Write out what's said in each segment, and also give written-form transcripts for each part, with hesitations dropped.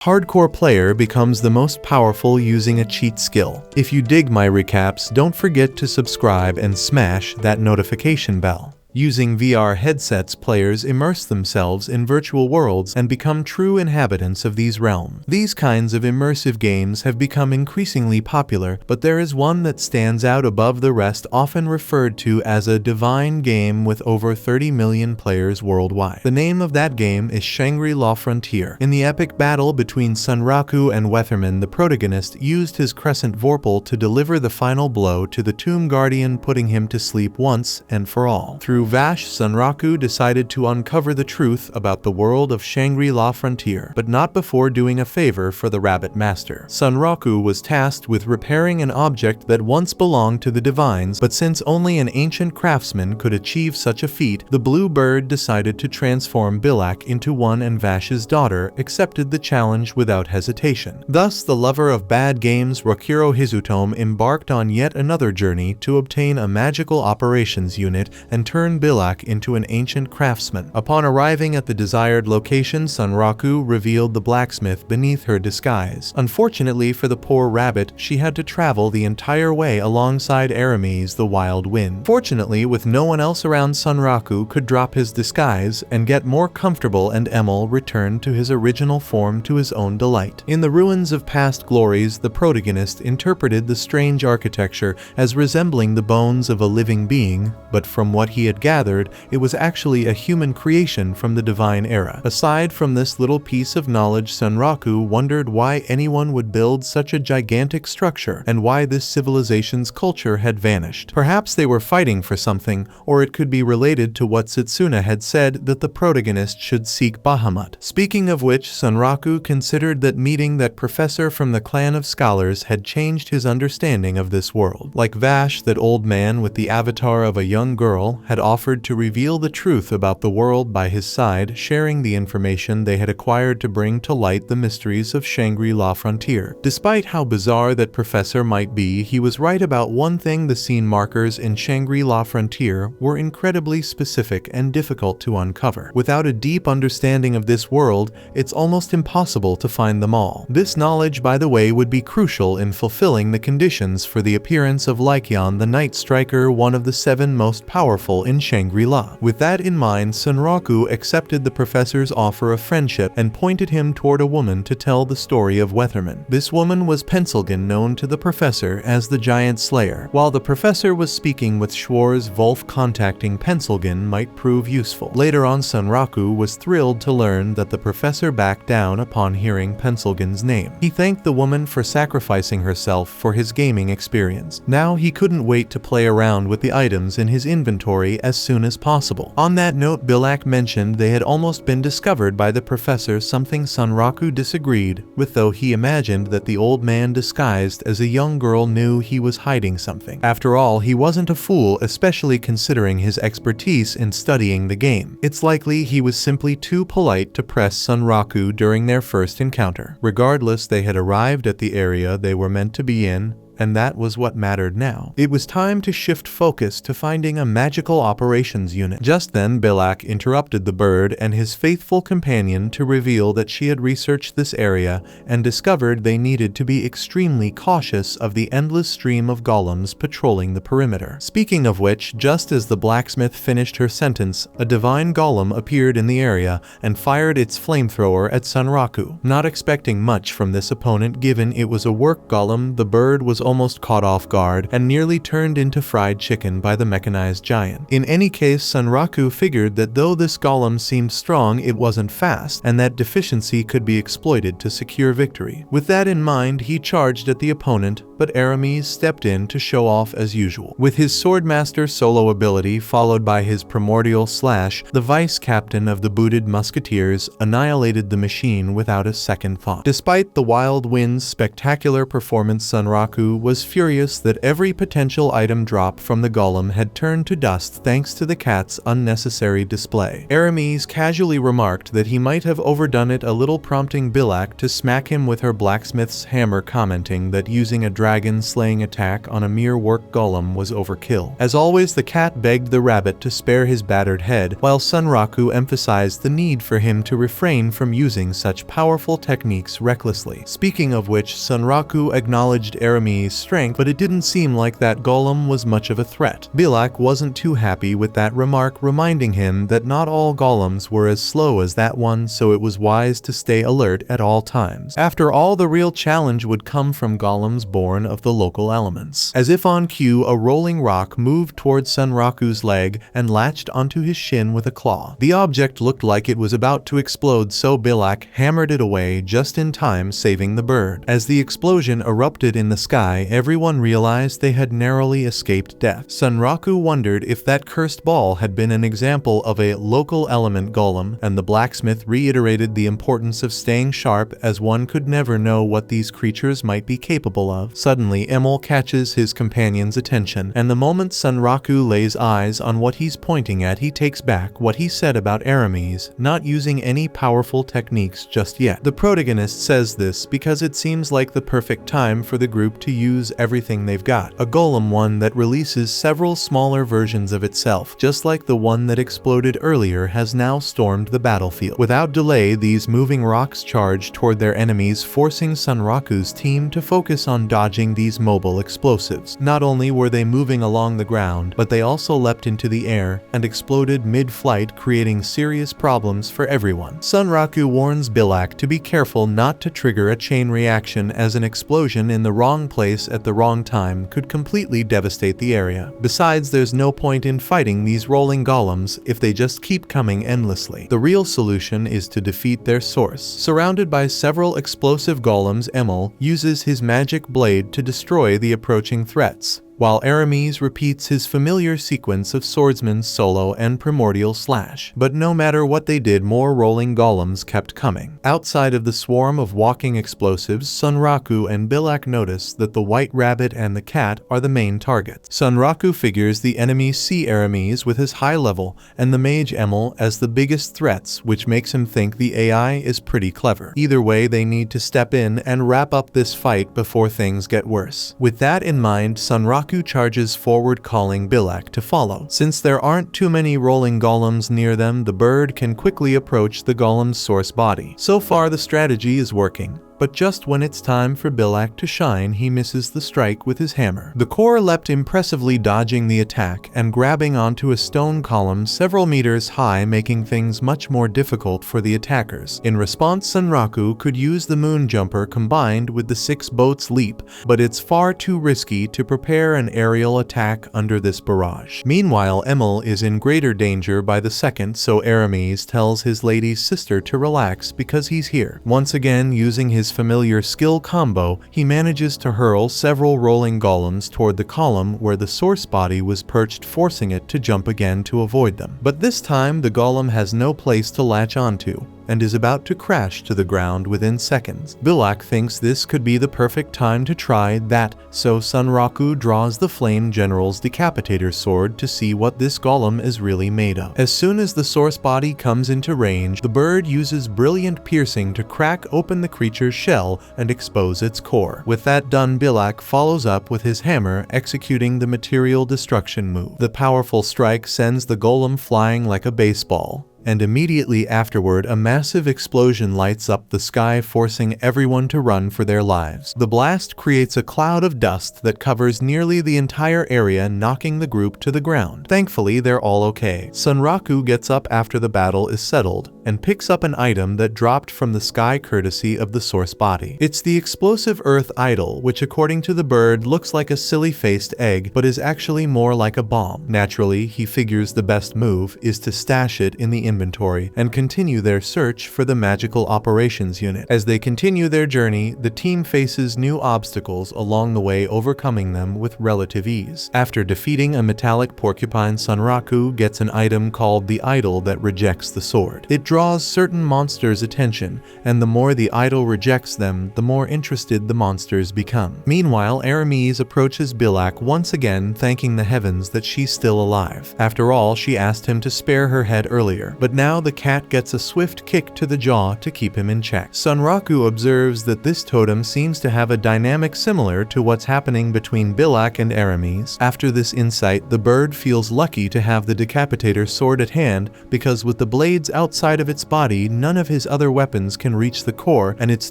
Hardcore player becomes the most powerful using a cheat skill. If you dig my recaps, don't forget to subscribe and smash that notification bell. Using VR headsets, players immerse themselves in virtual worlds and become true inhabitants of these realms. These kinds of immersive games have become increasingly popular, but there is one that stands out above the rest, often referred to as a divine game with over 30 million players worldwide. The name of that game is Shangri-La Frontier. In the epic battle between Sunraku and Weatherman, the protagonist used his crescent vorpal to deliver the final blow to the Tomb Guardian, putting him to sleep once and for all. Through Vash, Sunraku decided to uncover the truth about the world of Shangri-La Frontier, but not before doing a favor for the Rabbit Master. Sunraku was tasked with repairing an object that once belonged to the divines, but since only an ancient craftsman could achieve such a feat, the Blue Bird decided to transform Bilak into one, and Vash's daughter accepted the challenge without hesitation. Thus, the lover of bad games Rokuro Hizutome embarked on yet another journey to obtain a magical operations unit and turn Bilak into an ancient craftsman. Upon arriving at the desired location, Sunraku revealed the blacksmith beneath her disguise. Unfortunately for the poor rabbit, she had to travel the entire way alongside Aramis the Wild Wind. Fortunately, with no one else around, Sunraku could drop his disguise and get more comfortable, and Emil returned to his original form to his own delight. In the ruins of past glories, the protagonist interpreted the strange architecture as resembling the bones of a living being, but from what he had gathered, it was actually a human creation from the divine era. Aside from this little piece of knowledge, Sunraku wondered why anyone would build such a gigantic structure and why this civilization's culture had vanished. Perhaps they were fighting for something, or it could be related to what Setsuna had said, that the protagonist should seek Bahamut. Speaking of which, Sunraku considered that meeting that professor from the clan of scholars had changed his understanding of this world. Like Vash, that old man with the avatar of a young girl had offered to reveal the truth about the world by his side, sharing the information they had acquired to bring to light the mysteries of Shangri-La Frontier. Despite how bizarre that professor might be, he was right about one thing: the scene markers in Shangri-La Frontier were incredibly specific and difficult to uncover. Without a deep understanding of this world, it's almost impossible to find them all. This knowledge, by the way, would be crucial in fulfilling the conditions for the appearance of Lycaon the Night Striker, one of the 7 most powerful in Shangri-La. With that in mind, Sunraku accepted the professor's offer of friendship and pointed him toward a woman to tell the story of Weatherman. This woman was Pencilgan, known to the professor as the Giant Slayer. While the professor was speaking with Schwarz, Wolf contacting Pencilgan might prove useful. Later on, Sunraku was thrilled to learn that the professor backed down upon hearing Pencilgan's name. He thanked the woman for sacrificing herself for his gaming experience. Now he couldn't wait to play around with the items in his inventory as soon as possible. On that note, Bilak mentioned they had almost been discovered by the professor, something Sunraku disagreed with, though he imagined that the old man disguised as a young girl knew he was hiding something. After all, he wasn't a fool, especially considering his expertise in studying the game. It's likely he was simply too polite to press Sunraku during their first encounter. Regardless, they had arrived at the area they were meant to be in, and that was what mattered now. It was time to shift focus to finding a magical operations unit. Just then, Bilak interrupted the bird and his faithful companion to reveal that she had researched this area and discovered they needed to be extremely cautious of the endless stream of golems patrolling the perimeter. Speaking of which, just as the blacksmith finished her sentence, a divine golem appeared in the area and fired its flamethrower at Sunraku. Not expecting much from this opponent given it was a work golem, the bird was almost caught off guard and nearly turned into fried chicken by the mechanized giant. In any case, Sunraku figured that though this golem seemed strong, it wasn't fast, and that deficiency could be exploited to secure victory. With that in mind, he charged at the opponent, but Aramis stepped in to show off as usual. With his Swordmaster solo ability followed by his Primordial Slash, the vice captain of the Booted Musketeers annihilated the machine without a second thought. Despite the Wild Wind's spectacular performance, Sunraku was furious that every potential item drop from the golem had turned to dust thanks to the cat's unnecessary display. Aramis casually remarked that he might have overdone it a little, prompting Bilak to smack him with her blacksmith's hammer, commenting that using a dragon-slaying attack on a mere work golem was overkill. As always, the cat begged the rabbit to spare his battered head, while Sunraku emphasized the need for him to refrain from using such powerful techniques recklessly. Speaking of which, Sunraku acknowledged Aramis' strength, but it didn't seem like that golem was much of a threat. Bilak wasn't too happy with that remark, reminding him that not all golems were as slow as that one, so it was wise to stay alert at all times. After all, the real challenge would come from golems born of the local elements. As if on cue, a rolling rock moved towards Sunraku's leg and latched onto his shin with a claw. The object looked like it was about to explode, so Bilak hammered it away just in time, saving the bird. As the explosion erupted in the sky, everyone realized they had narrowly escaped death. Sunraku wondered if that cursed ball had been an example of a local element golem, and the blacksmith reiterated the importance of staying sharp, as one could never know what these creatures might be capable of. Suddenly, Emil catches his companion's attention, and the moment Sunraku lays eyes on what he's pointing at, he takes back what he said about Aramis not using any powerful techniques just yet. The protagonist says this because it seems like the perfect time for the group to use everything they've got. A golem one that releases several smaller versions of itself, just like the one that exploded earlier, has now stormed the battlefield. Without delay, these moving rocks charge toward their enemies, forcing Sunraku's team to focus on dodging these mobile explosives. Not only were they moving along the ground, but they also leapt into the air and exploded mid-flight, creating serious problems for everyone. Sunraku warns Bilak to be careful not to trigger a chain reaction, as an explosion in the wrong place at the wrong time could completely devastate the area. Besides, there's no point in fighting these rolling golems if they just keep coming endlessly. The real solution is to defeat their source. Surrounded by several explosive golems, Emil uses his magic blade to destroy the approaching threats, while Aramis repeats his familiar sequence of swordsman, solo, and primordial slash. But no matter what they did, more rolling golems kept coming. Outside of the swarm of walking explosives, Sunraku and Bilak notice that the white rabbit and the cat are the main targets. Sunraku figures the enemies see Aramis with his high level and the mage Emil as the biggest threats, which makes him think the AI is pretty clever. Either way, they need to step in and wrap up this fight before things get worse. With that in mind, Sunraku charges forward, calling Bilak to follow. Since there aren't too many rolling golems near them, the bird can quickly approach the golem's source body. So far, the strategy is working. But just when it's time for Bilak to shine, he misses the strike with his hammer. The core leapt impressively, dodging the attack and grabbing onto a stone column several meters high, making things much more difficult for the attackers. In response, Sunraku could use the moon jumper combined with the 6 boats leap, but it's far too risky to prepare an aerial attack under this barrage. Meanwhile, Emil is in greater danger by the second, so Aramis tells his lady's sister to relax because he's here. Once again, using his familiar skill combo, he manages to hurl several rolling golems toward the column where the source body was perched, forcing it to jump again to avoid them. But this time, the golem has no place to latch onto and is about to crash to the ground within seconds. Bilak thinks this could be the perfect time to try that, so Sunraku draws the Flame General's decapitator sword to see what this golem is really made of. As soon as the source body comes into range, the bird uses brilliant piercing to crack open the creature's shell and expose its core. With that done, Bilak follows up with his hammer, executing the material destruction move. The powerful strike sends the golem flying like a baseball, and immediately afterward a massive explosion lights up the sky, forcing everyone to run for their lives. The blast creates a cloud of dust that covers nearly the entire area, knocking the group to the ground. Thankfully, they're all okay. Sunraku gets up after the battle is settled and picks up an item that dropped from the sky courtesy of the source body. It's the explosive earth idol, which according to the bird looks like a silly-faced egg but is actually more like a bomb. Naturally, he figures the best move is to stash it in the inventory and continue their search for the magical operations unit. As they continue their journey, the team faces new obstacles along the way, overcoming them with relative ease. After defeating a metallic porcupine, Sunraku gets an item called the idol that rejects the sword. It draws certain monsters' attention, and the more the idol rejects them, the more interested the monsters become. Meanwhile, Aramis approaches Bilak once again, thanking the heavens that she's still alive. After all, she asked him to spare her head earlier. but now the cat gets a swift kick to the jaw to keep him in check. Sunraku observes that this totem seems to have a dynamic similar to what's happening between Bilak and Aramis. After this insight, the bird feels lucky to have the decapitator sword at hand, because with the blades outside of its body, none of his other weapons can reach the core, and its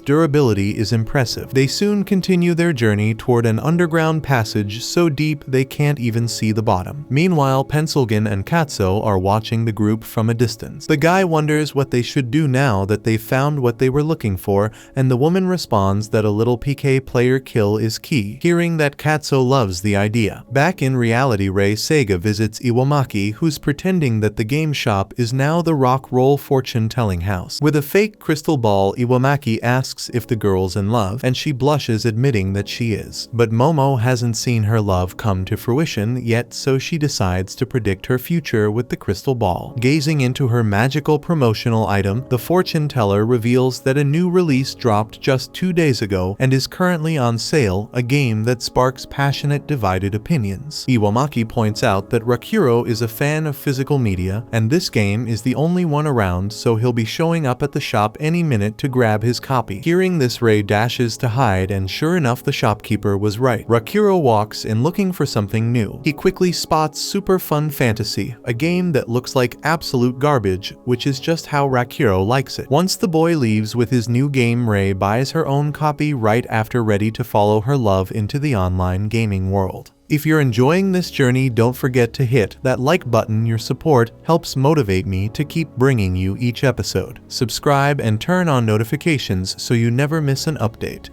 durability is impressive. They soon continue their journey toward an underground passage so deep they can't even see the bottom. Meanwhile, Pencilgin and Katso are watching the group from a distance. The guy wonders what they should do now that they've found what they were looking for, and the woman responds that a little PK player kill is key. Hearing that Katso loves the idea. Back in reality, Rei Seiga visits Iwamaki, who's pretending that the game shop is now the rock roll fortune-telling house. With a fake crystal ball, Iwamaki asks if the girl's in love, and she blushes, admitting that she is. But Momo hasn't seen her love come to fruition yet, so she decides to predict her future with the crystal ball. Gazing into her magical promotional item, the fortune teller reveals that a new release dropped just 2 days ago and is currently on sale, a game that sparks passionate divided opinions. Iwamaki points out that Rakuro is a fan of physical media, and this game is the only one around, so he'll be showing up at the shop any minute to grab his copy. Hearing this, Rei dashes to hide, and sure enough, the shopkeeper was right. Rakuro walks in looking for something new. He quickly spots Super Fun Fantasy, a game that looks like absolute garbage, which is just how Rakuro likes it. Once the boy leaves with his new game, Rei buys her own copy right after, ready to follow her love into the online gaming world. If you're enjoying this journey, don't forget to hit that like button. Your support helps motivate me to keep bringing you each episode. Subscribe and turn on notifications so you never miss an update.